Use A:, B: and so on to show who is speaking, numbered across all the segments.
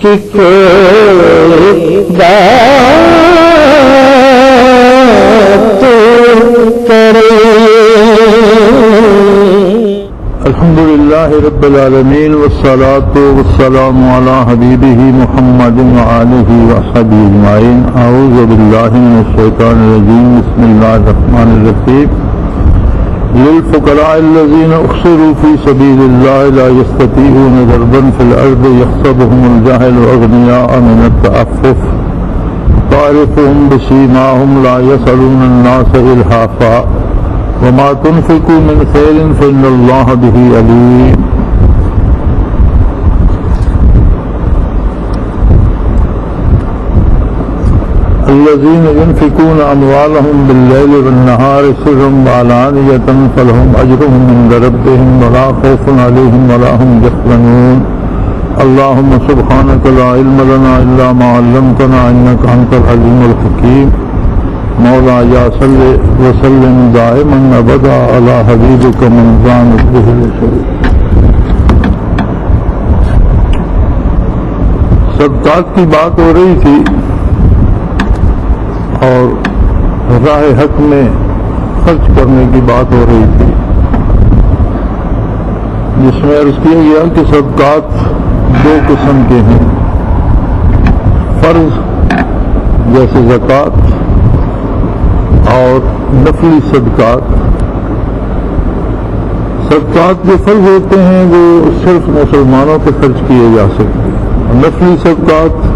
A: کی کوئی بات کرے.
B: الحمدللہ رب العالمین والصلاة والسلام علی حبیبہ محمد وآلہ وصحبہ اجمعین. اعوذ باللہ من الشیطان الرجیم. بسم اللہ الرحمن الرحیم. للفقراء الذين احصروا في سبيل الله لا يستطيعون ضربا في الارض يحسبهم الجاهل اغنياء من التعفف تعرفهم بسيماهم لا يسألون الناس إلحافا وما تنفقوا من خير فإن الله به عليم. الذين ينفقون أموالهم بالليل والنهار سرا وعلانية فلهم أجرهم عند ربهم ولا خوف عليهم ولا هم يحزنون. اللهم سبحانك لا علم لنا إلا ما علمتنا إنك أنت العليم الحكيم. مولاي صل وسلم دائما أبدا على حبيبك من كانت به الشريك. صدقات کی بات ہو رہی تھی اور راہ حق میں خرچ کرنے کی بات ہو رہی تھی، جس میں عرض کیا گیا کہ صدقات دو قسم کے ہیں. فرض جیسے زکوٰۃ اور نفلی صدقات. صدقات جو فرض ہوتے ہیں وہ صرف مسلمانوں پہ خرچ کیے جا سکتے ہیں. نفلی صدقات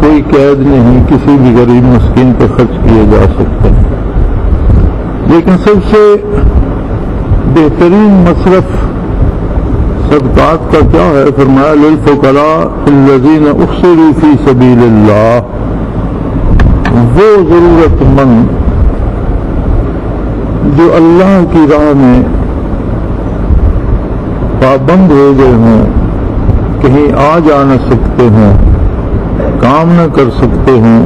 B: کوئی قید نہیں، کسی بھی غریب مسکین پہ خرچ کیے جا سکتے ہیں. لیکن سب سے بہترین مصرف صدقات کا کیا ہے؟ فرمایا للفقراء الذین احصروا فی سبیل اللہ. وہ ضرورت مند جو اللہ کی راہ میں پابند ہو گئے ہوں، کہیں آ جا نہ سکتے ہوں، کام نہ کر سکتے ہوں،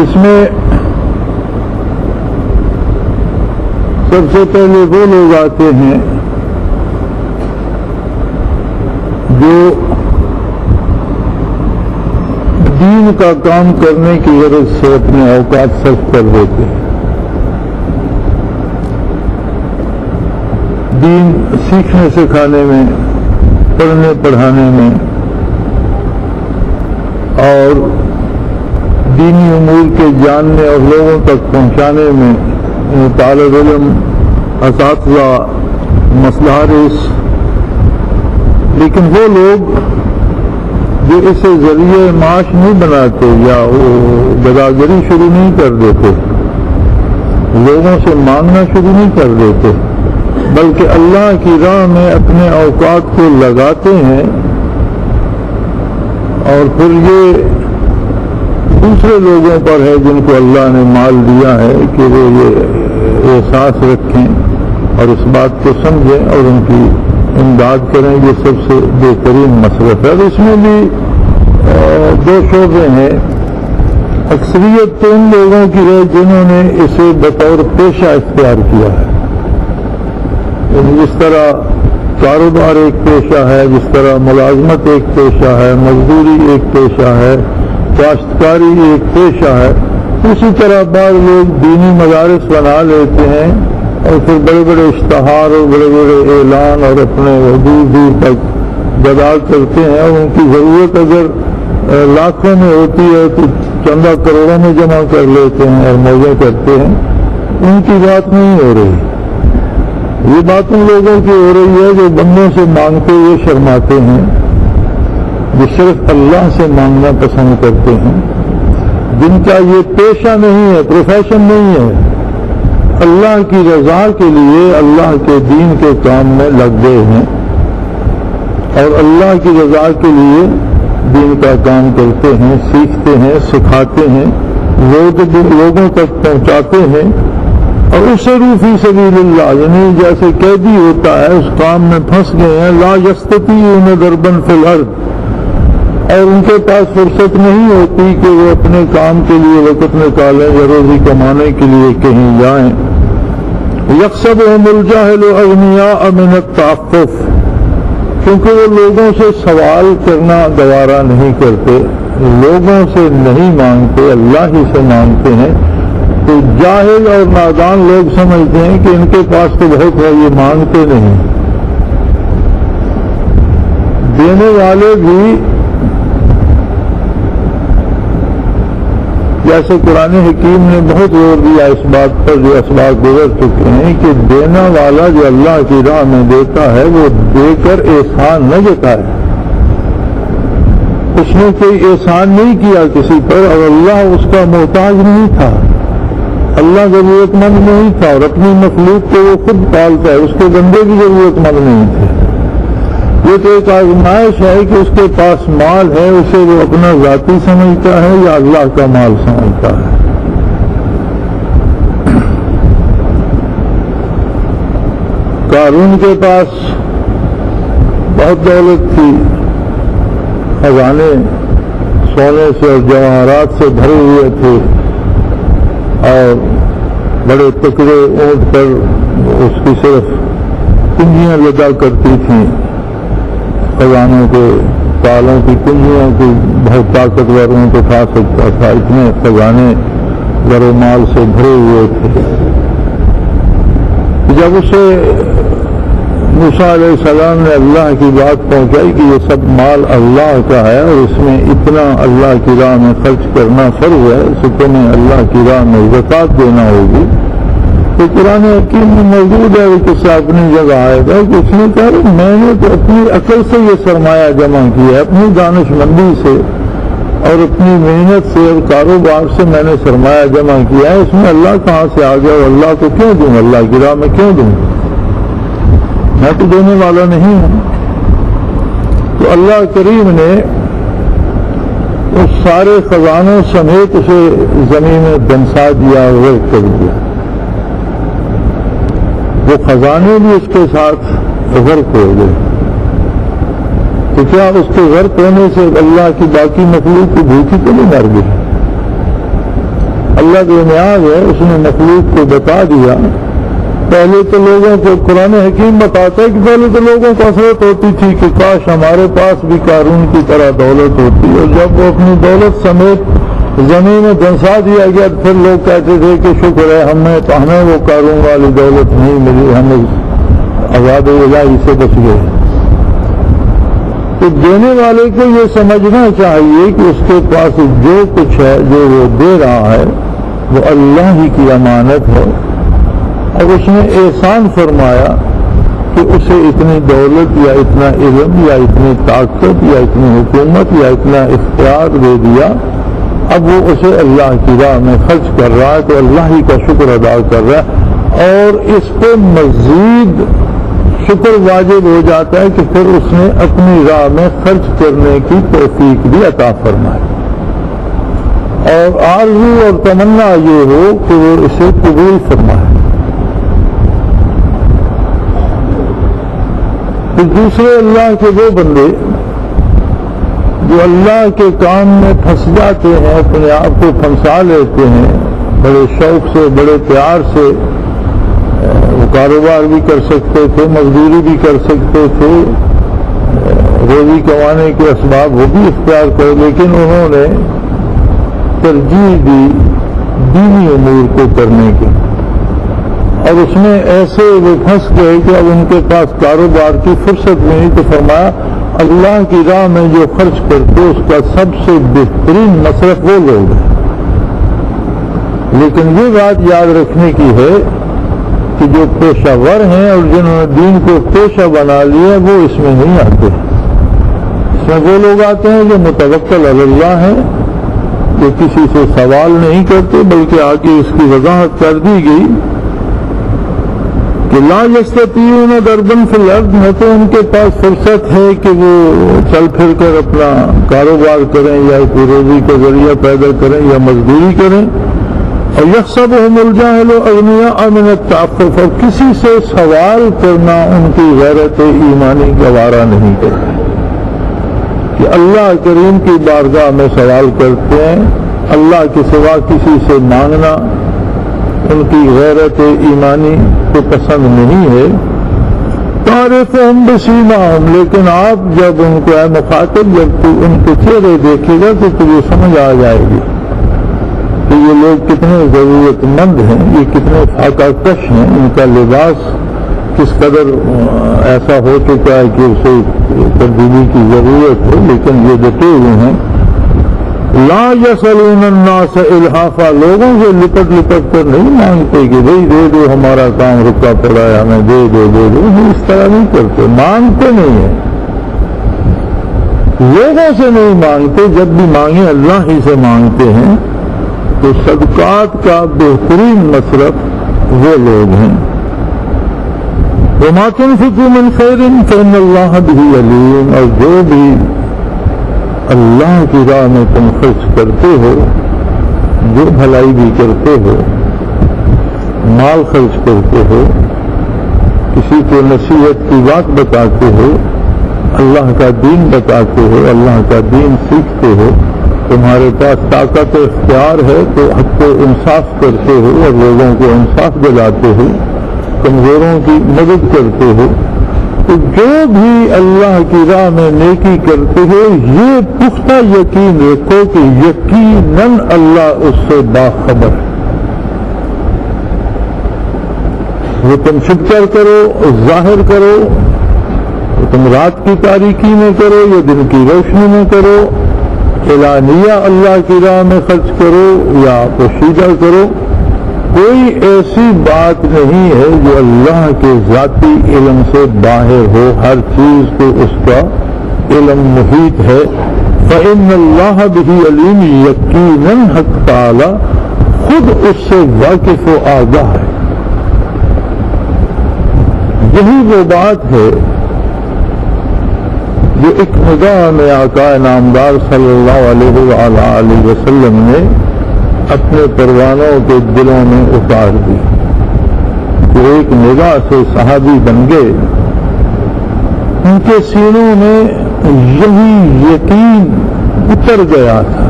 B: اس میں سب سے پہلے وہ لوگ آتے ہیں جو دین کا کام کرنے کی غرض سے اپنے اوقات صرف کر دیتے ہیں. دین سیکھنے سکھانے میں، پڑھنے پڑھانے میں اور دینی امور کے جاننے اور لوگوں تک پہنچانے میں طالب علم، اساتذہ، مصلحرس. لیکن وہ لوگ جو اسے ذریعہ معاش نہیں بناتے یا وہ گداگری شروع نہیں کر دیتے، لوگوں سے مانگنا شروع نہیں کر دیتے، بلکہ اللہ کی راہ میں اپنے اوقات کو لگاتے ہیں، اور پھر یہ دوسرے لوگوں پر ہے جن کو اللہ نے مال دیا ہے کہ وہ یہ احساس رکھیں اور اس بات کو سمجھیں اور ان کی امداد کریں. یہ سب سے بہترین مصرف ہے. اس میں بھی دو شعبے ہیں. اکثریت تو ان لوگوں کی ہے جنہوں نے اسے بطور پیشہ اختیار کیا ہے. جس طرح کاروبار ایک پیشہ ہے، جس طرح ملازمت ایک پیشہ ہے، مزدوری ایک پیشہ ہے، کاشتکاری ایک پیشہ ہے، اسی طرح بعض لوگ دینی مدارس بنا لیتے ہیں اور پھر بڑے بڑے اشتہار اور بڑے بڑے اعلان اور اپنے دور دور تک جدال کرتے ہیں، اور ان کی ضرورت اگر لاکھوں میں ہوتی ہے تو چندہ کروڑوں میں جمع کر لیتے ہیں اور موزے کرتے ہیں. ان کی بات نہیں ہو رہی. یہ بات ان لوگوں کی ہو رہی ہے جو بندوں سے مانگتے ہوئے شرماتے ہیں، جو صرف اللہ سے مانگنا پسند کرتے ہیں، جن کا یہ پیشہ نہیں ہے، پروفیشن نہیں ہے، اللہ کی رضا کے لیے اللہ کے دین کے کام میں لگ گئے ہیں اور اللہ کی رضا کے لیے دین کا کام کرتے ہیں، سیکھتے ہیں، سکھاتے ہیں، لوگوں تک پہنچاتے ہیں اور اسروا فی سبیل اللہ، یعنی جیسے قیدی ہوتا ہے اس کام میں پھنس گئے ہیں، لا یستطیعون ضربا فی الارض، اور ان کے پاس فرصت نہیں ہوتی کہ وہ اپنے کام کے لیے وقت نکالیں یا روزی کمانے کے لیے کہیں جائیں۔ یحسبهم الجاہل اغنیاء من التعفف، کیونکہ وہ لوگوں سے سوال کرنا گوارا نہیں کرتے، لوگوں سے نہیں مانگتے، اللہ ہی سے مانگتے ہیں۔ تو جاہل اور نادان لوگ سمجھتے ہیں کہ ان کے پاس تو بہت ہے، یہ مانگتے نہیں۔ دینے والے بھی جیسے قرآن حکیم نے بہت زور دیا اس بات پر، جو اسباب گزر چکے ہیں، کہ دینے والا جو اللہ کی راہ میں دیتا ہے وہ دے کر احسان نہ جتائے۔ اس نے کوئی احسان نہیں کیا کسی پر، اور اللہ اس کا محتاج نہیں تھا، اللہ ضرورت مند نہیں تھا، اور اپنی مخلوق کو وہ خود پالتا ہے، اس کے بندے بھی ضرورت مند نہیں تھے۔ یہ تو ایک آزمائش ہے کہ اس کے پاس مال ہے، اسے وہ اپنا ذاتی سمجھتا ہے یا اللہ کا مال سمجھتا ہے۔ قارون کے پاس بہت دولت تھی، خزانے سونے سے اور جواہرات سے بھرے ہوئے تھے، اور بڑے تکڑے اونٹ پر اس کی صرف کنجیاں لدا کرتی تھیں، خزانوں کے تالوں کی کنجیوں کی بہت طاقتور اونٹ اٹھا سکتا تھا، اتنے خزانے زر و مال سے بھرے ہوئے تھے۔ جب اسے موسیٰ علیہ السلام نے اللہ کی بات پہنچائی کہ یہ سب مال اللہ کا ہے اور اس میں اتنا اللہ کی راہ میں خرچ کرنا فرض ہے، تو تمہیں اللہ کی راہ میں زکوٰۃ دینا ہوگی، تو قرآن حکیم میں موجود ہے وہ قصہ اپنی جگہ آئے گا کہ اس نے کہا میں نے تو اپنی عقل سے یہ سرمایہ جمع کیا ہے، اپنی دانش مندی سے اور اپنی محنت سے اور کاروبار سے میں نے سرمایہ جمع کیا ہے، اس میں اللہ کہاں سے آ گیا اور اللہ کو کیوں دوں، اللہ کی راہ میں کیوں دوں، میں تو دینے والا نہیں ہوں۔ تو اللہ کریم نے اس سارے خزانوں سمیت اسے زمین میں دنسا دیا، غرق کر دیا، وہ خزانے بھی اس کے ساتھ غرق ہو گئے۔ تو کیا اس کے غرق ہونے سے اللہ کی باقی مخلوق کی بھوکی تو نہیں مر گئی؟ اللہ بے نیاز ہے، اس نے مخلوق کو بتا دیا۔ پہلے تو لوگوں کو قرآن حکیم بتاتا ہے کہ پہلے تو لوگوں کو حسرت ہوتی تھی کہ کاش ہمارے پاس بھی قارون کی طرح دولت ہوتی، اور جب وہ اپنی دولت سمیت زمین میں دھنسا دیا گیا تو پھر لوگ کہتے تھے کہ شکر ہے ہمیں وہ قارون والی دولت نہیں ملی، ہم عذاب الہی سے بچ گئے۔ تو دینے والے کو یہ سمجھنا چاہیے کہ اس کے پاس جو کچھ ہے، جو وہ دے رہا ہے، وہ اللہ ہی کی امانت ہے، اور اس نے احسان فرمایا کہ اسے اتنی دولت یا اتنا علم یا اتنی طاقت یا اتنی حکومت یا اتنا اختیار دے دیا، اب وہ اسے اللہ کی راہ میں خرچ کر رہا ہے، تو اللہ ہی کا شکر ادا کر رہا ہے، اور اس پہ مزید شکر واجب ہو جاتا ہے کہ پھر اس نے اپنی راہ میں خرچ کرنے کی توفیق بھی عطا فرمائی، اور آرزو اور تمنا یہ ہو کہ وہ اسے قبول فرمائے۔ تو دوسرے اللہ کے وہ بندے جو اللہ کے کام میں پھنس جاتے ہیں، اپنے آپ کو پھنسا لیتے ہیں، بڑے شوق سے بڑے پیار سے وہ کاروبار بھی کر سکتے تھے، مزدوری بھی کر سکتے تھے، روزی کمانے کے اسباب وہ بھی اختیار کرے، لیکن انہوں نے ترجیح دی دینی امور کو کرنے کی، اور اس میں ایسے وہ پھنس گئے کہ اب ان کے پاس کاروبار کی فرصت نہیں، تو فرمایا اللہ کی راہ میں جو خرچ کرتے اس کا سب سے بہترین مصرف وہ لوگ ہیں۔ لیکن یہ بات یاد رکھنے کی ہے کہ جو پیشہ ور ہیں اور جنہوں نے دین کو پیشہ بنا لیا وہ اس میں نہیں آتے، اس میں وہ لوگ آتے ہیں جو متوکل علی اللہ ہیں، جو کسی سے سوال نہیں کرتے، بلکہ آگے اس کی وضاحت کر دی گئی کہ لا یستطیعون ضربا فی الارض، نہ تو ان کے پاس فرصت ہے کہ وہ چل پھر کر اپنا کاروبار کریں یا کوئی روزی کا ذریعہ پیدا کریں یا مزدوری کریں، یحسبهم الجاہل اغنیاء من التعفف، اور کسی سے سوال کرنا ان کی غیرت ایمانی گوارا نہیں کرتا کہ اللہ کریم کی بارگاہ میں سوال کرتے ہیں، اللہ کے سوا کسی سے مانگنا ان کی غیرت ایمانی کو پسند نہیں ہے۔ تعرفهم بسیماہم، لیکن آپ جب ان کو اے مخاطب جب تو ان کے چہرے دیکھے گا تو تجھے سمجھ آ جائے گی کہ یہ لوگ کتنے ضرورت مند ہیں، یہ کتنے فاقہ کش ہیں، ان کا لباس کس قدر ایسا ہو چکا ہے کہ اسے تبدیلی کی ضرورت ہے، لیکن یہ ڈٹے ہوئے ہیں۔ لا یسألون الناس الحافا، لوگوں سے لپٹ لپٹ کر نہیں مانگتے کہ بھئی دے دو ہمارا کام رکا پڑا ہے ہمیں دے دو دے دو، اس طرح نہیں کرتے، مانگتے نہیں ہیں، لوگوں سے نہیں مانگتے، جب بھی مانگیں اللہ ہی سے مانگتے ہیں۔ تو صدقات کا بہترین مصرف وہ لوگ ہیں۔ وما تنفقوا من خیر فإن اللہ بہ علیم، اور جو بھی اللہ کی راہ میں تم خرچ کرتے ہو، جو بھلائی بھی کرتے ہو، مال خرچ کرتے ہو، کسی کو نصیحت کی بات بتاتے ہو، اللہ کا دین بتاتے ہو، اللہ کا دین سیکھتے ہو، تمہارے پاس طاقت اختیار ہے تو حق کو انصاف کرتے ہو اور لوگوں کو انصاف دلاتے ہو، کمزوروں کی مدد کرتے ہو، تو جو بھی اللہ کی راہ میں نیکی کرتے ہو یہ پختہ یقین رکھو کہ یقیناً اللہ اس سے باخبر ہے۔ وہ تم چھپ کر کرو، ظاہر کرو، تم رات کی تاریکی میں کرو یا دن کی روشنی میں کرو، اعلانیہ اللہ کی راہ میں خرچ کرو یا پوشیدہ کرو، کوئی ایسی بات نہیں ہے جو اللہ کے ذاتی علم سے باہر ہو، ہر چیز کو اس کا علم محیط ہے۔ فإن اللہ بہ علیم، یقیناً حق تعالی خود اس سے واقف و آگاہ ہے۔ یہی وہ بات ہے جو ایک نگاہ میں آقا نامدار صلی اللہ علیہ وآلہ وسلم نے اپنے پروانوں کے دلوں میں اتار دی، کہ ایک نگاہ سے صحابی بن گئے، ان کے سینوں میں یہی یقین اتر گیا تھا،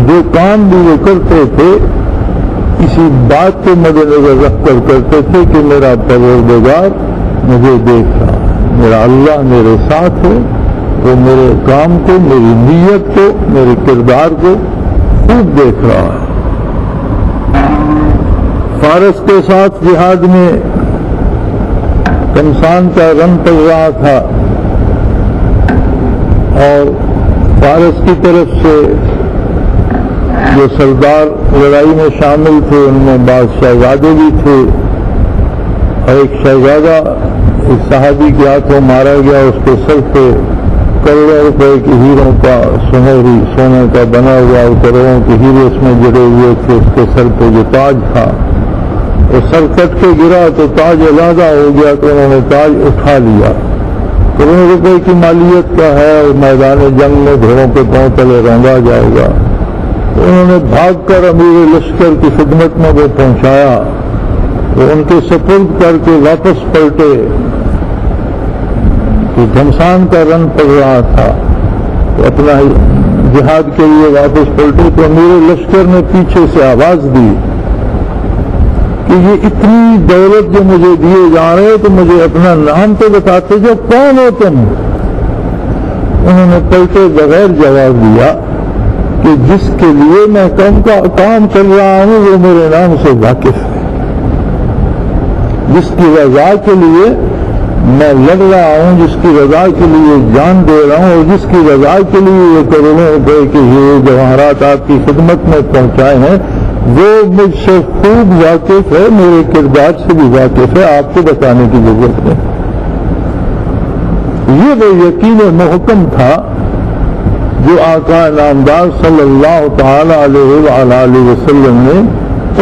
B: جو کام بھی وہ کرتے تھے اسی بات کو مد نظر رکھ کر کرتے تھے کہ میرا پروردگار مجھے دیکھ رہا ہے، میرا اللہ میرے ساتھ ہے، وہ میرے کام کو، میری نیت کو، میرے کردار کو خوب دیکھ رہا ہے۔ فارس کے ساتھ جہاد میں کمسان کا رن پڑ رہا تھا اور فارس کی طرف سے جو سردار لڑائی میں شامل تھے ان میں بعض شہزادے بھی تھے، اور ایک شہزادہ ایک صحابی کے ہاتھوں مارا گیا، اس کے سر پہ کروڑوں روپے کے ہیروں کا سنہری سونے کا بنا ہوا کروڑوں کے ہیرے اس میں جڑے ہوئے تھے، اس کے سر پہ جو تاج تھا وہ سر کٹ کے گرا تو تاج علیحدہ ہو گیا، تو انہوں نے تاج اٹھا لیا، کروڑوں روپے کی مالیت کا ہے اور میدان جنگ میں گھوڑوں کے پاؤں تلے روندا جائے گا۔ تو انہوں نے بھاگ کر امیر لشکر کی خدمت میں وہ پہنچایا، وہ ان کے سپرد کر کے واپس پلٹے کہ گھمسان کا رن پڑ رہا تھا، تو اپنا جہاد کے لیے واپس پلٹے تو امیر لشکر نے پیچھے سے آواز دی کہ یہ اتنی دولت جو مجھے دیے جا رہے تو مجھے اپنا نام تو بتاتے جو کون ہو تم؟ انہوں نے پلٹے بغیر جواب دیا کہ جس کے لیے میں کام کر رہا ہوں وہ میرے نام سے واقف ہے، جس کی رضا کے لیے میں لڑ رہا ہوں، جس کی رضا کے لیے جان دے رہا ہوں، اور جس کی رضا کے لیے یہ کروڑوں روپے کے یہ جواہرات آپ کی خدمت میں پہنچائے ہیں، وہ مجھ سے خوب واقف ہے، میرے کردار سے بھی واقف ہے، آپ کو بتانے کی ضرورت ہے۔ یہ وہ یقین محکم تھا جو آقا نامدار صلی اللہ تعالی علیہ وآلہ وسلم نے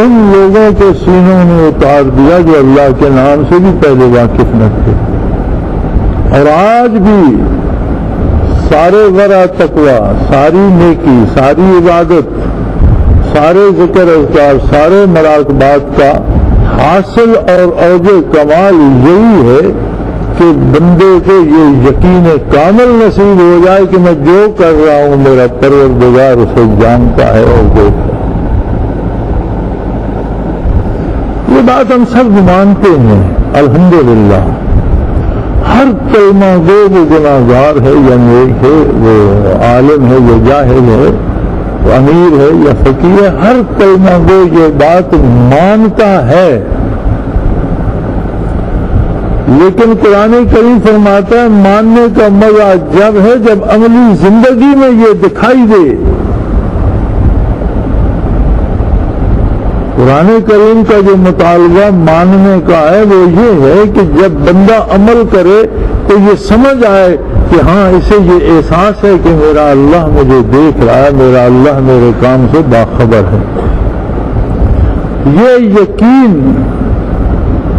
B: ان لوگوں کے سینوں میں اتار دیا جو اللہ کے نام سے بھی پہلے واقف نہ تھے۔ اور آج بھی سارے ورع تقویٰ، ساری نیکی، ساری عبادت، سارے ذکر اذکار سارے مراقبات کا حاصل اور اوج کمال یہی ہے کہ بندے کو یہ یقین کامل نصیب ہو جائے کہ میں جو کر رہا ہوں میرا پروردگار اسے جانتا ہے اور دیکھتا ہے۔ یہ بات ہم سب مانتے ہیں الحمدللہ۔ ہر کلمہ گو وہ گناہگار ہے یا نیک ہے، وہ عالم ہے یا جاہل ہے، وہ امیر ہے یا فقیر ہے، ہر کلمہ گو یہ بات مانتا ہے، لیکن قرآن کریم فرماتا ہے ماننے کا مزہ جب ہے جب عملی زندگی میں یہ دکھائی دے۔ قرآن کریم کا جو مطالبہ ماننے کا ہے وہ یہ ہے کہ جب بندہ عمل کرے تو یہ سمجھ آئے کہ ہاں اسے یہ احساس ہے کہ میرا اللہ مجھے دیکھ رہا ہے، میرا اللہ میرے کام سے باخبر ہے۔ یہ یقین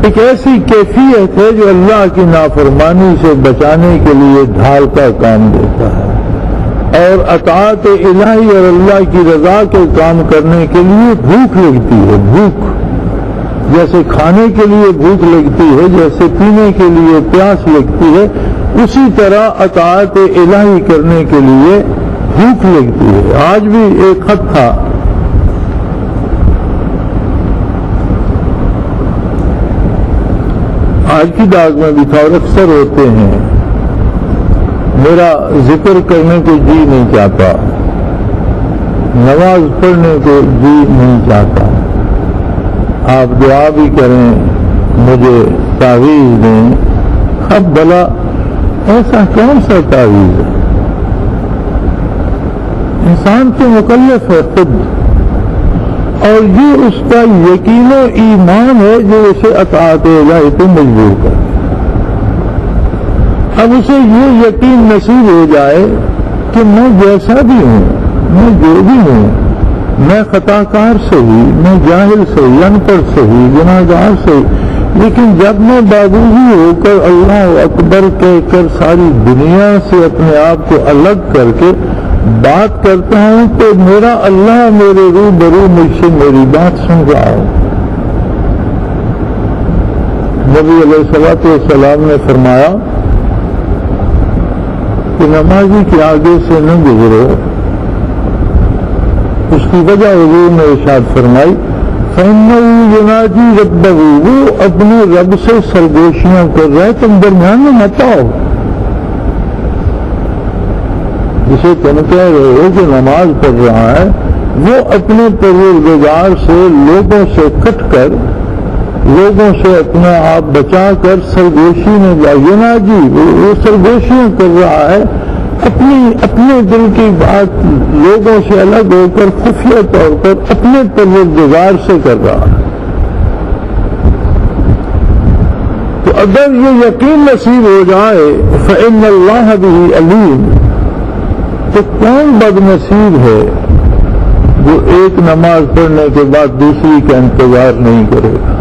B: ایک ایسی کیفیت ہے جو اللہ کی نافرمانی سے بچانے کے لیے ڈھال کا کام دیتا ہے، اور اطاعت الہی اور اللہ کی رضا کے کام کرنے کے لیے بھوک لگتی ہے۔ بھوک جیسے کھانے کے لیے بھوک لگتی ہے، جیسے پینے کے لیے پیاس لگتی ہے، اسی طرح اطاعت الہی کرنے کے لیے بھوک لگتی ہے۔ آج بھی ایک خط تھا، آج کی ڈاک میں بھی تھا اور اکثر ہوتے ہیں، میرا ذکر کرنے کو جی نہیں چاہتا، نماز پڑھنے کو جی نہیں چاہتا، آپ دعا بھی کریں مجھے تعویذ دیں۔ اب بھلا ایسا کون سا تعویذ ہے؟ انسان تو مکلف ہے خود، اور یہ اس کا یقین و ایمان ہے جو اسے اطاعت الہی پہ مجبور کرے۔ اب اسے یہ یقین نصیب ہو جائے کہ میں جیسا بھی ہوں، میں جو بھی ہوں، میں خطا کار صحیح، میں جاہل صحیح، ان پڑھ صحیح، گناہگار صحیح، لیکن جب میں بازوی ہو کر اللہ اکبر کہہ کر ساری دنیا سے اپنے آپ کو الگ کر کے بات کرتا ہوں تو میرا اللہ میرے روبرو مجھ سے میری بات سن رہا ہے۔ نبی علیہ الصلوۃ والسلام نے فرمایا کہ نمازی کے آگے سے نہ گزرو، اس کی وجہ حضور نے ارشاد فرمائی فَإِنَّهُ يُنَاجِي رَبَّهُ، وہ اپنے رب سے سرگوشیاں کر رہا ہے، تم درمیان میں مت آؤ۔ جسے تم کہہ رہے ہو کہ نماز پڑھ رہا ہے، وہ اپنے پروردگار سے لوگوں سے کٹ کر، لوگوں سے اپنا آپ بچا کر سرگوشی میں جائے نا جی، وہ سرگوشیاں کر رہا ہے، اپنے دل کی بات لوگوں سے الگ ہو کر خفیہ طور پر اپنے پروردگار سے کر رہا ہے۔ تو اگر یہ یقین نصیب ہو جائے فإن اللہ بہ علیم، تو کون بد نصیب ہے جو ایک نماز پڑھنے کے بعد دوسری کا انتظار نہیں کرے گا۔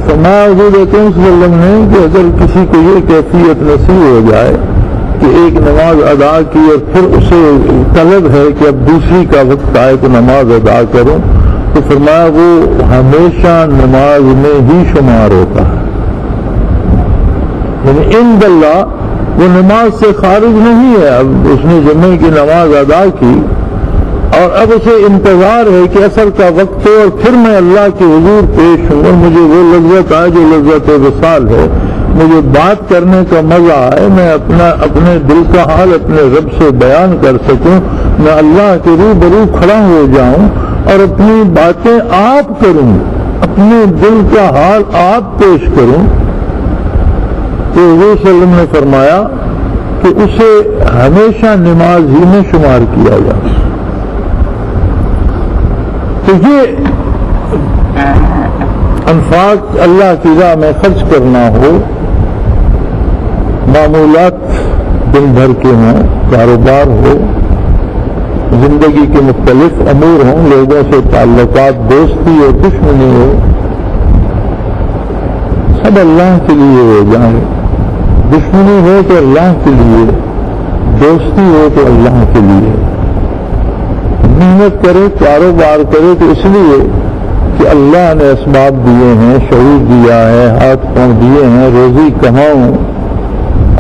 B: فرمایا حضور اکرم صلی اللہ علیہ وسلم نے کہ اگر کسی کو یہ کیفیت نصیب ہو جائے کہ ایک نماز ادا کی اور پھر اسے طلب ہے کہ اب دوسری کا وقت آئے تو نماز ادا کروں، تو فرمایا وہ ہمیشہ نماز میں ہی شمار ہوتا ہے، یعنی عند اللہ وہ نماز سے خارج نہیں ہے۔ اب اس نے جمعے کی نماز ادا کی اور اب اسے انتظار ہے کہ عصر کا وقت ہو اور پھر میں اللہ کے حضور پیش ہوں اور مجھے وہ لذت آئے جو لذت وصال ہے، مجھے بات کرنے کا مزہ آئے، میں اپنے دل کا حال اپنے رب سے بیان کر سکوں، میں اللہ کے روبرو کھڑا ہو جاؤں اور اپنی باتیں آپ کروں، اپنے دل کا حال آپ پیش کروں، تو حضور صلی اللہ علیہ وسلم نے فرمایا کہ اسے ہمیشہ نماز ہی میں شمار کیا جائے۔ تو یہ انفاق اللہ کی راہ میں خرچ کرنا ہو، معمولات دن بھر کے ہوں، کاروبار ہو، زندگی کے مختلف امور ہوں، لوگوں سے تعلقات، دوستی اور دشمنی ہو، سب اللہ کے لیے ہو جائیں۔ دشمنی ہو تو اللہ کے لیے، دوستی ہو تو اللہ کے لیے، محنت کرے کاروبار کرے تو اس لیے کہ اللہ نے اسباب دیے ہیں، شعور دیا ہے، ہاتھ پاؤں دیے ہیں، روزی کماؤں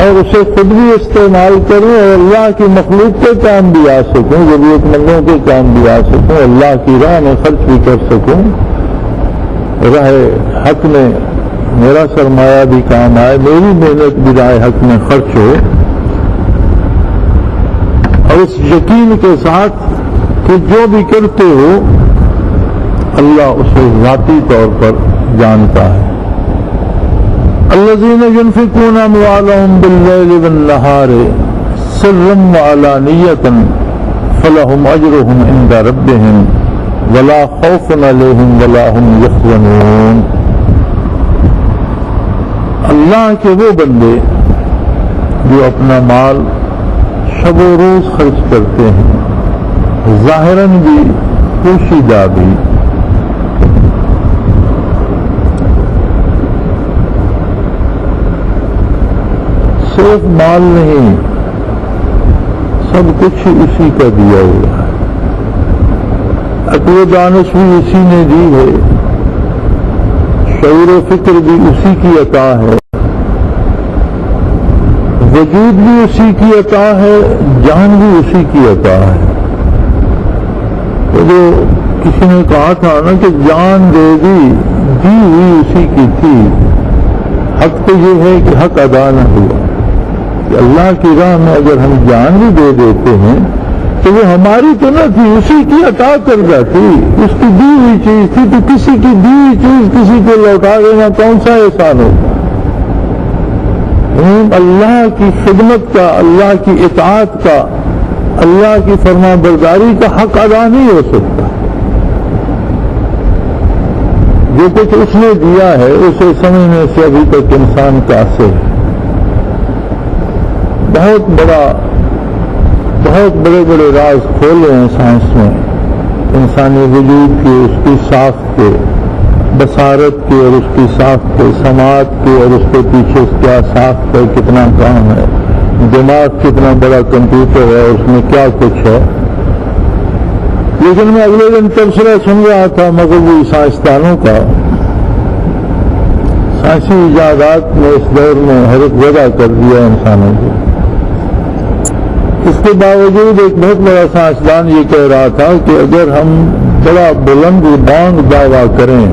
B: اور اسے خود بھی استعمال کروں اور اللہ کی مخلوق کے کام بھی آ سکوں، ضرورت مندوں کے کام بھی آ سکوں، اللہ کی راہ میں خرچ بھی کر سکوں، راہ حق میں میرا سرمایہ بھی کام آئے، میری محنت بھی راہ حق میں خرچ ہو، اور اس یقین کے ساتھ کہ جو بھی کرتے ہو اللہ اسے ذاتی طور پر جانتا ہے۔ الذين ينفقون أموالهم بالليل والنهار سرا وعلانية فلهم أجرهم عند ربهم ولا خوف عليهم ولا هم يحزنون۔ اللہ کے وہ بندے جو اپنا مال شب و روز خرچ کرتے ہیں، ظاہراً بھی پوشیدہ بھی، صرف مال نہیں، سب کچھ اسی کا دیا ہوا ہے، عقل و دانش بھی اسی نے دی ہے، شعور و فکر بھی اسی کی عطا ہے، وجود بھی اسی کی عطا ہے، جان بھی اسی کی عطا ہے۔ تو جو کسی نے کہا تھا نا کہ جان دے دی ہوئی اسی کی تھی، حق تو یہ ہے کہ حق ادا نہ ہوا کہ اللہ کی راہ میں اگر ہم جان بھی دے دیتے ہیں تو وہ ہماری تو نہ تھی، اسی کی عطا کردہ تھی، اس کی دی ہوئی چیز تھی، تو کسی کی دی ہوئی چیز کسی کو لوٹا دینا کون سا احسان ہوگا؟ اللہ کی خدمت کا، اللہ کی اطاعت کا، اللہ کی فرما برداری کا حق ادا نہیں ہو سکتا۔ جو کچھ اس نے دیا ہے اسے سمجھنے سے ابھی تک انسان قاصر ہے۔ بہت بڑے راز کھولے ہیں سائنس میں، انسانی وجود کے، اس کی ساخت کے، بصارت کے اور اس کی ساخت کے، سماعت کے اور اس کے پیچھے کیا ساخت ہے، کتنا کام ہے، دماغ کتنا بڑا کمپیوٹر ہے، اس میں کیا کچھ ہے۔ لیکن میں اگلے دن تبصرہ سن رہا تھا مغربی سائنسدانوں کا، سائنسی ایجادات نے اس دور میں حیرت زدہ کر دیا انسانوں کو۔ اس کے باوجود ایک بہت بڑا سائنسدان یہ کہہ رہا تھا کہ اگر ہم بڑا بلند بانگ دعویٰ کریں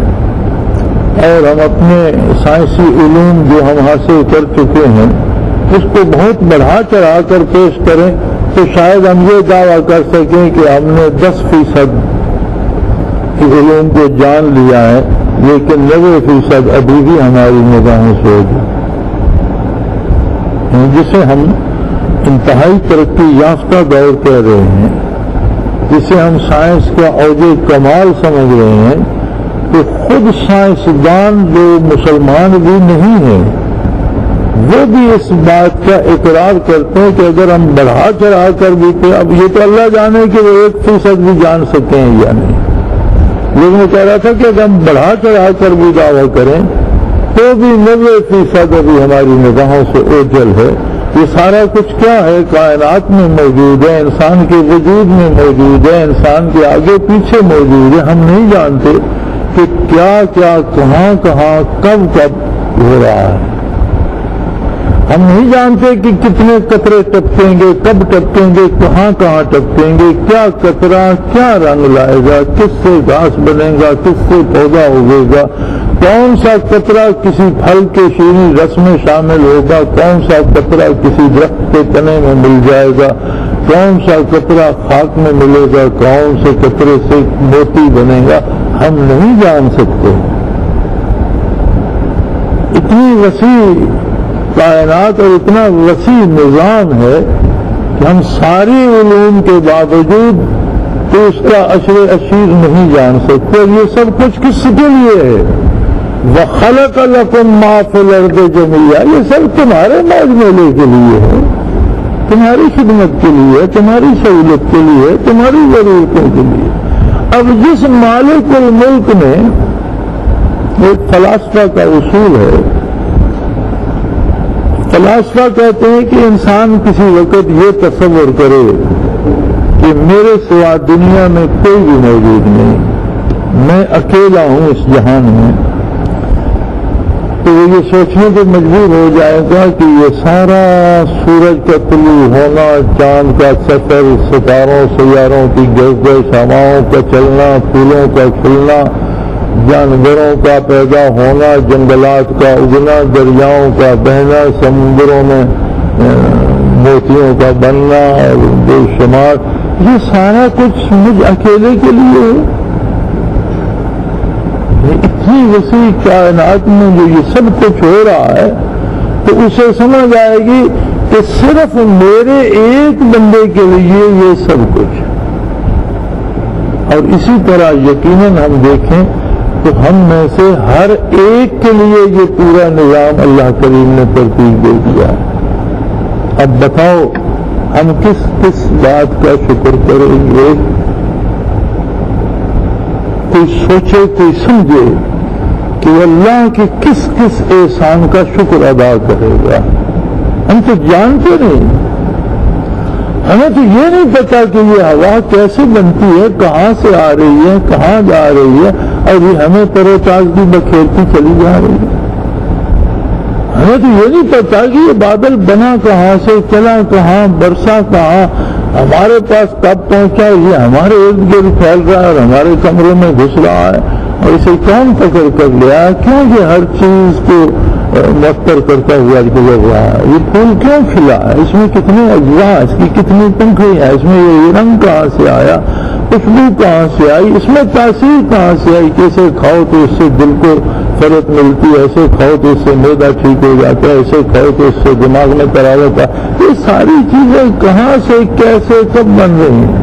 B: اور ہم اپنے سائنسی علوم جو ہم حاصل کر چکے ہیں اس کو بہت بڑھا چڑھا کر پیش کریں تو شاید ہم یہ دعویٰ کر سکیں کہ ہم نے 10% علوم کو جان لیا ہے، لیکن 90% ابھی بھی ہماری نگاہوں سے ہوگی، جسے ہم انتہائی ترقی یافتہ دور کہہ رہے ہیں، جسے ہم سائنس کا اوج کمال سمجھ رہے ہیں، کہ خود سائنسدان جو مسلمان بھی نہیں ہیں وہ بھی اس بات کا اقرار کرتے ہیں کہ اگر ہم بڑھا چڑھا کر بھی تھے، اب یہ تو اللہ جانے کہ وہ 1% بھی جان سکتے ہیں یا نہیں، لیکن وہ کہہ رہا تھا کہ اگر ہم بڑھا چڑھا کر بھی دعویٰ کریں تو بھی 90% ابھی ہماری نگاہوں سے اوجھل ہے۔ یہ سارا کچھ کیا ہے؟ کائنات میں موجود ہے، انسان کے وجود میں موجود ہے، انسان کے آگے پیچھے موجود ہے، ہم نہیں جانتے کہ کیا کیا کہاں کہاں کب کب ہو رہا ہے، ہم نہیں جانتے کہ کتنے قطرے ٹپکیں گے، کب ٹپکیں گے، کہاں کہاں ٹپکیں گے، کیا قطرہ کیا رنگ لائے گا، کس سے گھاس بنے گا، کس سے پودا اگے گا، کون سا قطرہ کسی پھل کے شیریں رس میں شامل ہوگا، کون سا قطرہ کسی درخت کے تنے میں مل جائے گا، کون سا قطرہ خاک میں ملے گا، کون سے قطرے سے موتی بنے گا، ہم نہیں جان سکتے۔ اتنی وسیع کائنات اور اتنا وسیع نظام ہے کہ ہم ساری علوم کے باوجود تو اس کا عشر اشیر نہیں جان سکتے۔ اور یہ سب کچھ کس کے لیے ہے؟ وَخَلَقَ لَكُم مَّا فِي الْأَرْضِ جَمِيعًا، یہ سب تمہارے موج میلے کے لیے ہے، تمہاری خدمت کے لیے، تمہاری سہولت کے لیے، تمہاری ضرورتوں کے لیے۔ اب جس مالک الملک نے، ایک فلاسفہ کا اصول ہے فلاسفہ کہتے ہیں کہ انسان کسی وقت یہ تصور کرے کہ میرے سوا دنیا میں کوئی بھی موجود نہیں، میں اکیلا ہوں اس جہان میں، تو وہ یہ سوچنے کو مجبور ہو جائے گا کہ یہ سارا سورج کا طلوع ہونا، چاند کا سفر، ستاروں سیاروں کی گردش، ہواؤں کا چلنا، پھولوں کا کھلنا، جانوروں کا پیدا ہونا، جنگلات کا اگنا، دریاؤں کا بہنا، سمندروں میں موتیوں کا بننا اور بے شمار، یہ سارا کچھ مجھ اکیلے کے لیے ہے۔ اتنی وسیع کائنات میں جو یہ سب کچھ ہو رہا ہے تو اسے سمجھ آئے گی کہ صرف میرے ایک بندے کے لیے یہ سب کچھ۔ اور اسی طرح یقیناً ہم دیکھیں تو ہم میں سے ہر ایک کے لیے یہ پورا نظام اللہ کریم نے ترتیب دے دیا ہے۔ اب بتاؤ ہم کس کس بات کا شکر کریں گے؟ کوئی سوچے، کوئی سمجھے کہ اللہ کے کس کس احسان کا شکر ادا کرے گا؟ ہم تو جانتے نہیں، ہمیں تو یہ نہیں پتا کہ یہ ہوا کیسے بنتی ہے، کہاں سے آ رہی ہے، کہاں جا رہی ہے، اور یہ ہمیں تر و تازگی بکھیرتی چلی جا رہی ہے۔ ہمیں تو یہ نہیں پتا کہ یہ بادل بنا کہاں سے، چلا کہاں، برسا کہاں، ہمارے پاس کب پہنچا، یہ ہمارے ارد گرد پھیل رہا ہے اور ہمارے کمروں میں گھس رہا ہے، اور اسے کون پکڑ کر لیا؟ کیوں یہ ہر چیز کو مستر کرتا ہوا گزر رہا ہے؟ یہ پھول کیوں کھلا ہے؟ اس میں کتنے اجزاء، اس کی کتنی پنکھڑیاں، اس میں یہ رنگ کہاں سے آیا، خوشبو کہاں سے آئی، اس میں تاثیر کہاں سے آئی؟ کیسے کھاؤ تو اس سے دل کو فرت ملتی ہے، ایسے کھاؤ تو اس سے معدہ ٹھیک ہو جاتا ہے، ایسے کھاؤ تو اس سے دماغ میں تراوت ہے۔ یہ ساری چیزیں کہاں سے، کیسے، کب بن رہی ہیں؟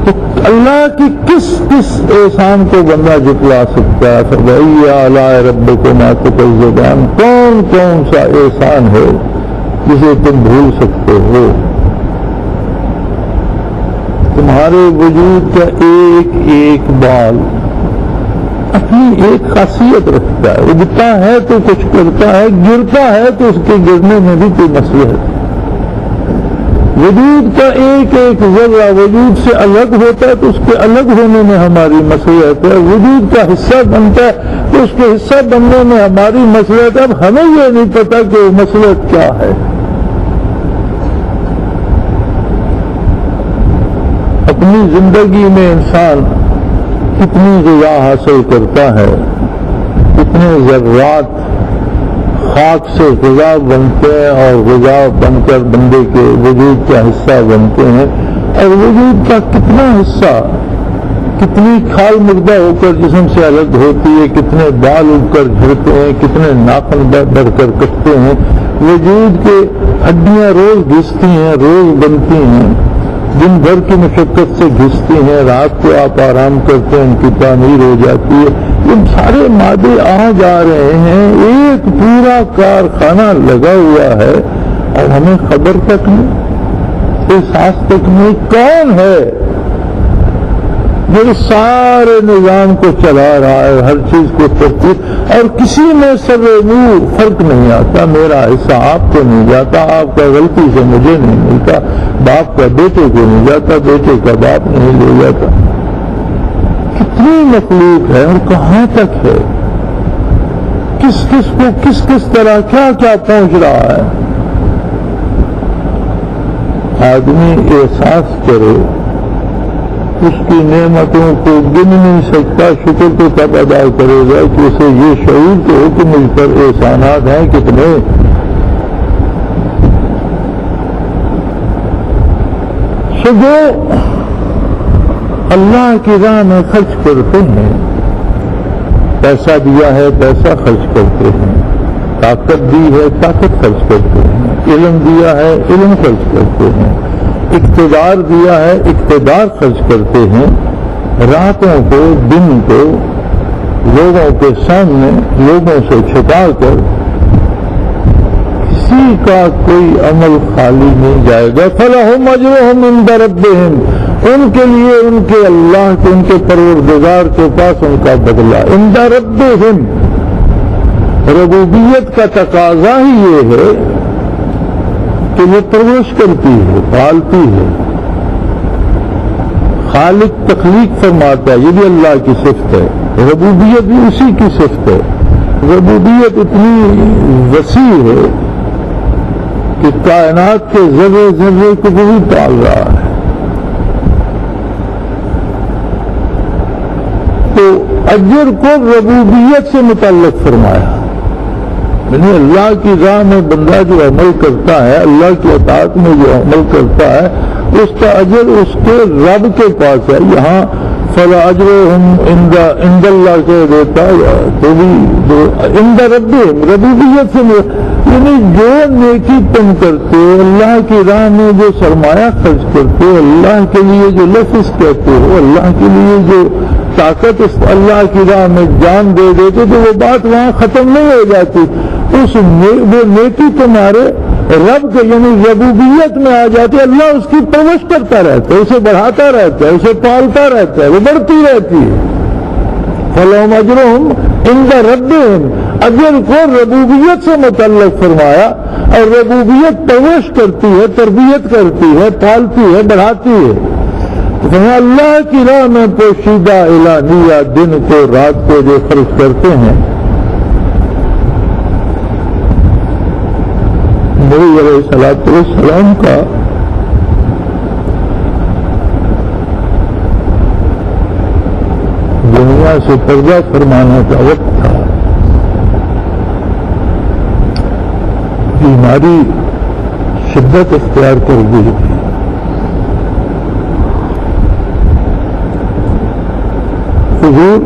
B: تو اللہ کی کس کس احسان کو بندہ جتلا سکتا ہے؟ فَبِأَيِّ آلَاءِ رَبِّكُمَا تُكَذِّبَانِ، کون کون سا احسان ہے جسے تم بھول سکتے ہو؟ تمہارے وجود کا ایک ایک بال اپنی ایک خاصیت رکھتا ہے، اگتا ہے تو کچھ کرتا ہے، گرتا ہے تو اس کے گرنے میں بھی کوئی مصلحت ہے۔ وجود کا ایک ایک ذرہ وجود سے الگ ہوتا ہے تو اس کے الگ ہونے میں ہماری مصلحت ہے، وجود کا حصہ بنتا ہے تو اس کے حصہ بننے میں ہماری مصلحت ہے۔ اب ہمیں یہ نہیں پتا کہ وہ مصلحت کیا ہے۔ اپنی زندگی میں انسان کتنی غذا حاصل کرتا ہے، کتنے ذرات خاک سے غذا بنتے ہیں اور غذا بن کر بندے کے وجود کا حصہ بنتے ہیں، اور وجود کا کتنا حصہ، کتنی کھال مردہ ہو کر جسم سے الگ ہوتی ہے، کتنے بال اگ کر جھڑتے ہیں، کتنے ناخن بڑھ کر کٹتے ہیں، وجود کے ہڈیاں روز گھستی ہیں، روز بنتی ہیں، دن بھر کی مشقت سے گھستی ہیں، رات کو آپ آرام کرتے ہیں ان کی تعمیر ہو جاتی ہے۔ یہ سارے مادے آ جا رہے ہیں، ایک پورا کارخانہ لگا ہوا ہے اور ہمیں خبر تک نہیں، احساس تک نہیں۔ کون ہے جو سارے نظام کو چلا رہا ہے، ہر چیز کو ترتیب، اور کسی میں سر نور فرق نہیں آتا؟ میرا حصہ آپ کو نہیں جاتا، آپ کا غلطی سے مجھے نہیں ملتا، باپ کا بیٹے کو نہیں جاتا، بیٹے کا باپ نہیں لے جاتا۔ کتنی مخلوق ہے اور کہاں تک ہے، کس کس کو کس کس طرح کیا کیا پہنچ رہا ہے۔ آدمی احساس کرے، اس کی نعمتوں کو گن نہیں سکتا، شکر تو تب ادا کرے گا کہ اسے یہ شعور تو ہو کہ مجھ پر احسانات ہیں کتنے۔ جو اللہ کی راہ میں خرچ کرتے ہیں، پیسہ دیا ہے پیسہ خرچ کرتے ہیں، طاقت دی ہے طاقت خرچ کرتے ہیں، علم دیا ہے علم خرچ کرتے ہیں، اقتدار دیا ہے اقتدار خرچ کرتے ہیں، راتوں کو دن کو لوگوں کے سامنے لوگوں سے چھپا کر کسی کا کوئی عمل خالی نہیں جائے گا۔ فَلَهُمْ أَجْرُهُمْ عِندَ رَبِّهِمْ ان کے لیے ان کے اللہ کے ان کے پروردگار کے پاس ان کا بدلہ عند ربہم. ربوبیت کا تقاضا ہی یہ ہے کہ وہ پرورش کرتی ہے، پالتی ہے. خالق تخلیق فرماتا ہے، یہ بھی اللہ کی صفت ہے. ربوبیت بھی اسی کی صفت ہے. ربوبیت اتنی وسیع ہے کہ کائنات کے ذرے ذرے کو بھی پال رہا ہے. تو اجر کو ربوبیت سے متعلق فرمایا. یعنی اللہ کی راہ میں بندہ جو عمل کرتا ہے، اللہ کی اطاعت میں جو عمل کرتا ہے، اس کا اجر اس کے رب کے پاس ہے. یہاں فلا اجرہم عند اللہ کہہ دیتا تو بھی عند ربہم ربوبیت سے، یعنی جو نیکی تم کرتے ہو، اللہ کی راہ میں جو سرمایہ خرچ کرتے ہو، اللہ کے لیے جو لفظ کہتے ہو، اللہ کے لیے جو طاقت اللہ کی راہ میں جان دے دیتے، تو وہ بات وہاں ختم نہیں ہو جاتی. وہ نیکی تمہارے رب کے یعنی ربوبیت میں آ جاتی ہے. اللہ اس کی پرورش کرتا رہتا ہے، اسے بڑھاتا رہتا ہے، اسے پالتا رہتا ہے، وہ بڑھتی رہتی ہے. فلہم اجرہم عند ربہم، اجر کو ربوبیت سے متعلق فرمایا. اور ربوبیت پرورش کرتی ہے، تربیت کرتی ہے، پالتی ہے، بڑھاتی ہے. اللہ کی راہ میں پوشیدہ اعلانیہ دن کو رات کو جو خرچ کرتے ہیں، نبی علیہ الصلوۃ والسلام کا دنیا سے پردہ فرمانے کا وقت تھا. بیماری شدت اختیار کر دی تھی. حضور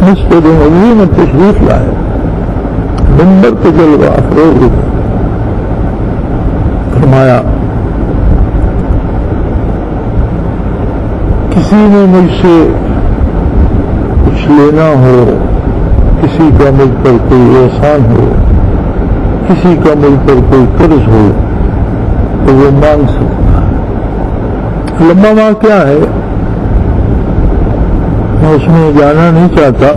B: مسجد نبوی میں تشریف لائے، منبر پہ جلوہ افروز فرمایا، کسی نے مجھ سے کچھ لینا ہو، کسی کا مجھ پر کوئی احسان ہو، کسی کا مجھ پر کوئی قرض ہو تو وہ مانگ سکتا ہے. لمبا واقعہ ہے، میں اس میں جانا نہیں چاہتا.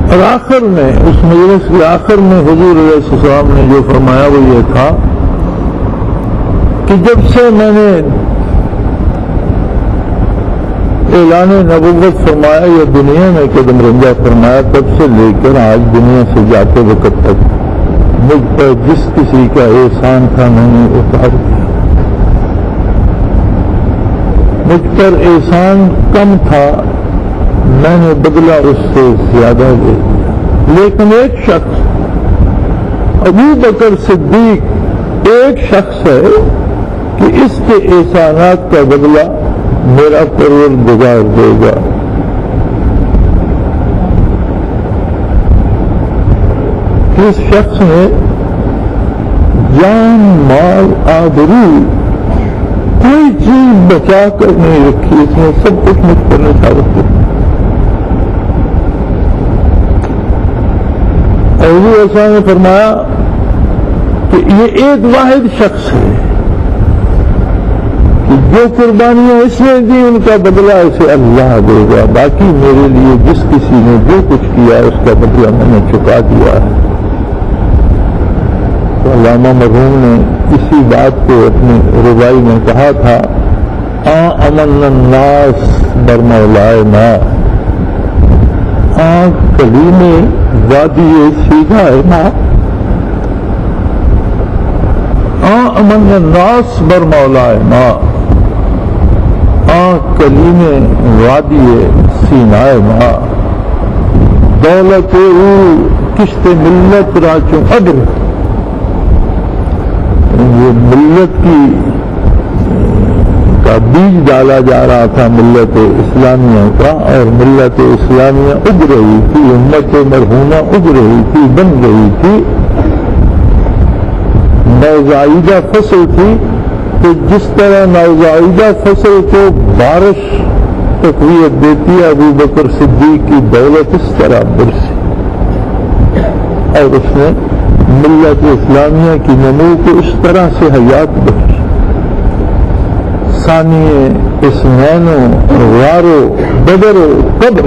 B: اور آخر میں اس مجلس کے آخر میں حضور علیہ السلام نے جو فرمایا وہ یہ تھا کہ جب سے میں نے اعلان نبوت فرمایا یا دنیا میں قدم رنجہ فرمایا، تب سے لے کر آج دنیا سے جاتے وقت تک مجھ پر جس کسی کا احسان تھا میں نے اتار دیا. مجھ پر احسان کم تھا، میں نے بدلہ اس سے زیادہ دے دیا. لیکن ایک شخص ابو بکر صدیق ایک شخص ہے کہ اس کے احسانات کا بدلہ میرا پروردگار دے گا. اس شخص نے جان مال آبرو کوئی چیز بچا کر نہیں رکھی، اس نے سب کچھ مجھ پر نثار کیا. حضور ایسا نے فرمایا کہ یہ ایک واحد شخص ہے کہ جو قربانیاں اس نے دی ان کا بدلہ اسے اللہ دے گا. باقی میرے لیے جس کسی نے جو کچھ کیا اس کا بدلہ میں نے چکا دیا ہے. تو علامہ مرحوم نے اسی بات کو اپنی ربائی میں کہا تھا، امن الناس برمولائے نا، کلیم وادی سیدھا ہے نا، امن الناس برمولائے نا، کلیم وادی سینائے نا، دولت او کشت ملت راچوں ابر. یہ ملت کا بیج ڈالا جا رہا تھا ملت اسلامیہ کا، اور ملت اسلامیہ اگ رہی تھی، امت مرحومہ اگ رہی تھی، بن رہی تھی. نوزائیدہ فصل تھی، تو جس طرح نوزائیدہ فصل کو بارش تقویت دیتی ہے، ابو بکر صدیق کی دولت اس طرح برسی اور اس نے ملت اسلامیہ کی نمو کو اس طرح سے حیات بخش، ثانی اسنین و غار و بدر و قبر،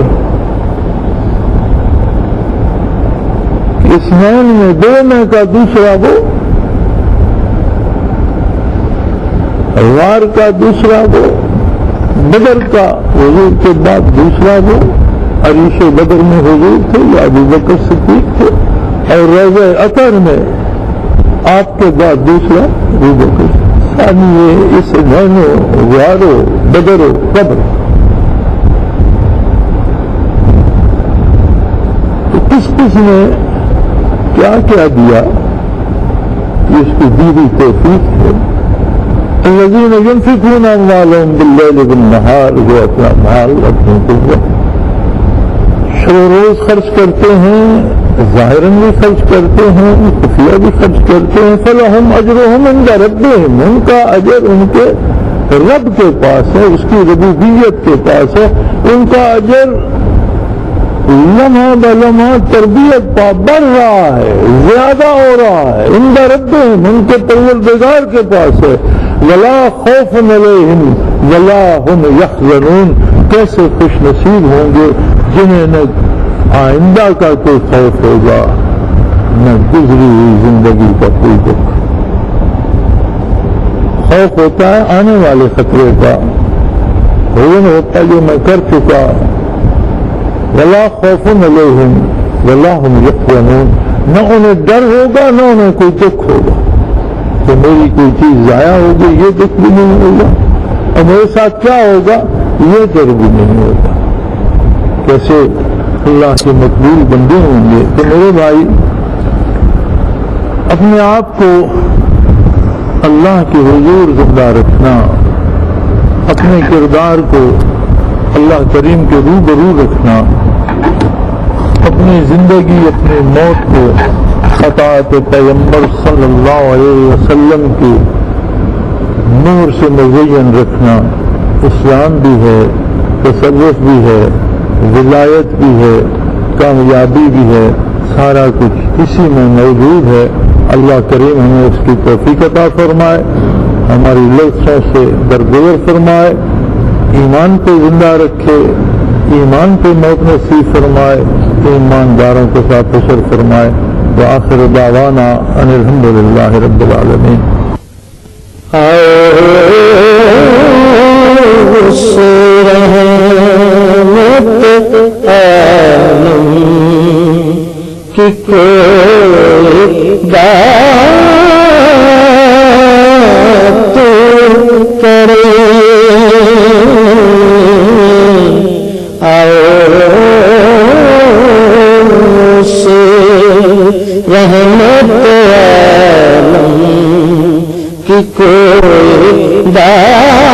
B: اسنین میں دو میں کا دوسرا وہ، غار کا دوسرا وہ، بدر کا حضور کے بعد دوسرا وہ، عریش بدر میں حضور تھے یا ابو بکر صدیق تھے، اور روضہ اطہر میں آپ کے بعد دوسرا ابو بکر، ثانی اس نینو غارو بدر و قبر۔ تو کس نے کیا کیا دیا، یہ اس کی دیوی توفیق ہے۔ الذین ينفقون اموالهم باللیل والنہار، جو اپنا مال اپنی قوت شب و روز خرچ کرتے ہیں، ظاہراً بھی خرچ کرتے ہیں، خفیہ بھی خرچ کرتے ہیں، فلہم اجرہم عند ربہم، ان کا اجر ان کے رب کے پاس ہے، اس کی ربوبیت کے پاس ہے، ان کا اجر لمحہ بلمحہ تربیت پا بڑھ رہا ہے، زیادہ ہو رہا ہے، عند ربہم، ان کے پروردگار کے پاس ہے۔ ولا خوف علیہم ولا هم یحزنون، کیسے خوش نصیب ہوں گے جنہیں نہ آئندہ کا کوئی خوف ہوگا نہ گزری ہوئی زندگی کا کوئی دکھ۔ خوف ہوتا ہے آنے والے خطرے کا، حزن ہوتا ہے جو میں کر چکا۔ ولا خوف علیہم ولا هم یحزنون، نہ انہیں ڈر ہوگا نہ انہیں کوئی دکھ ہوگا کہ میری کوئی چیز ضائع ہوگی، یہ دکھ بھی نہیں ہوگا، اور میرے ساتھ کیا ہوگا یہ ڈر بھی نہیں ہوگا۔ کیسے اللہ کے مقبول بندے ہوں گے۔ تو میرے بھائی، اپنے آپ کو اللہ کے حضور زندہ رکھنا، اپنے کردار کو اللہ کریم کے روبرو رکھنا، اپنی زندگی اپنی موت کو اطاعت پیغمبر صلی اللہ علیہ وسلم کی نور سے مزین رکھنا، اسلام بھی ہے، تصوف بھی ہے، ولایت بھی ہے، کامیابی بھی ہے، سارا کچھ اسی میں موجود ہے۔ اللہ کریم ہمیں اس کی توفیق عطا فرمائے، ہماری لذتوں سے درگزر فرمائے، ایمان پہ زندہ رکھے، ایمان پہ موت نصیب فرمائے، ایمانداروں کے ساتھ حشر فرمائے۔ وآخر دعوانا ان الحمدللہ رب العالمین۔
A: عالم کی کوئی بات کرے، رحمت عالم کی کوئی بات